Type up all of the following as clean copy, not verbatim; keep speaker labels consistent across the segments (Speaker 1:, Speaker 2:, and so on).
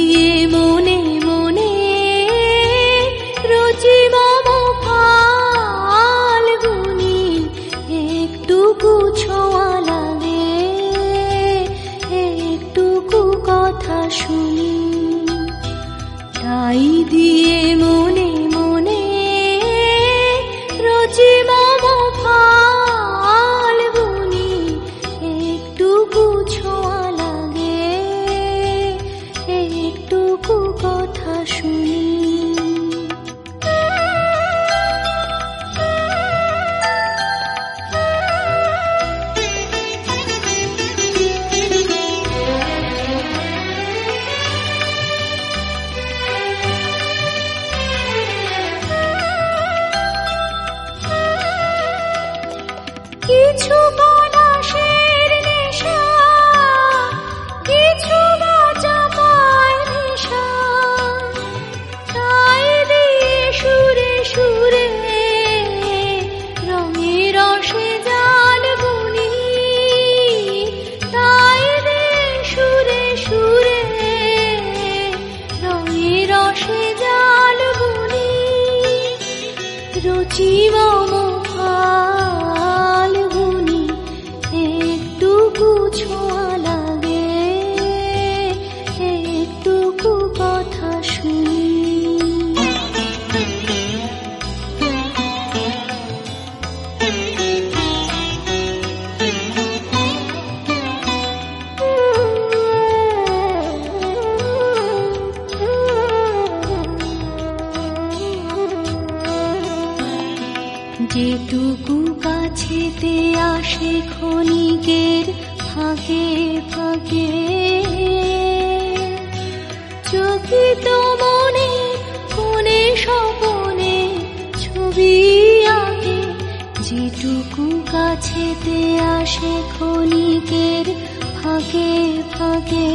Speaker 1: দিয়ে মনে মনে রুচি মম ফাল্গুনি একটুকু ছোঁয়া লাগে, একটুকু কথা শুনি, তাই দিয়ে মনে মনে রুচি মম ফাল্গুনি একটুকু ছোঁয়া লাগে, একটুকু কথা শুনি। কিছু পলাশের নেশা, কিছু বাজা পায় নেশা, তাই দিয়ে সুরে সুরে রঙে রসে জাল বুনি, তাই দিয়ে সুরে সুরে রঙে রসে জাল বুনি, রুচি মম ফাল্গুনি একটুকু ছোঁয়া লাগে, একটুকু কথা শুনি। যেটুকু কাছেতে আসে ক্ষণিকের ফাঁকে ফাঁকে, চকিত মনে কোণে স্বপনে ছবি আঁকে, যেটুকু কাছেতে আসে ক্ষণিকের ফাঁকে ফাঁকে,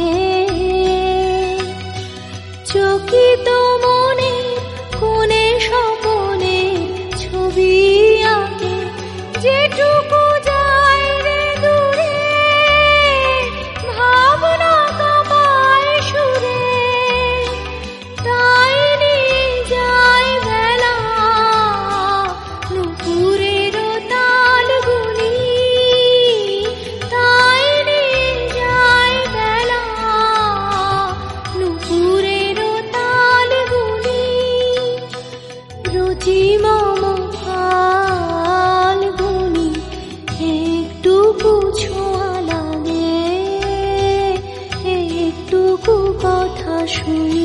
Speaker 1: চকিত মনে কোণে স্বপনে ছবি আঁকে, যেটুকু যায় রে দূরে ভাবনা কাঁপায় সুরে, তাই নিয়ে যায় বেলা নুপুরের তাল গুনি, তাই নিয়ে যায় বেলা নুপুরের তাল গুনি, রুচি মম ফাল্গুনি একটুকু ছোঁয়া লাগে, একটুকু কথা শুনি।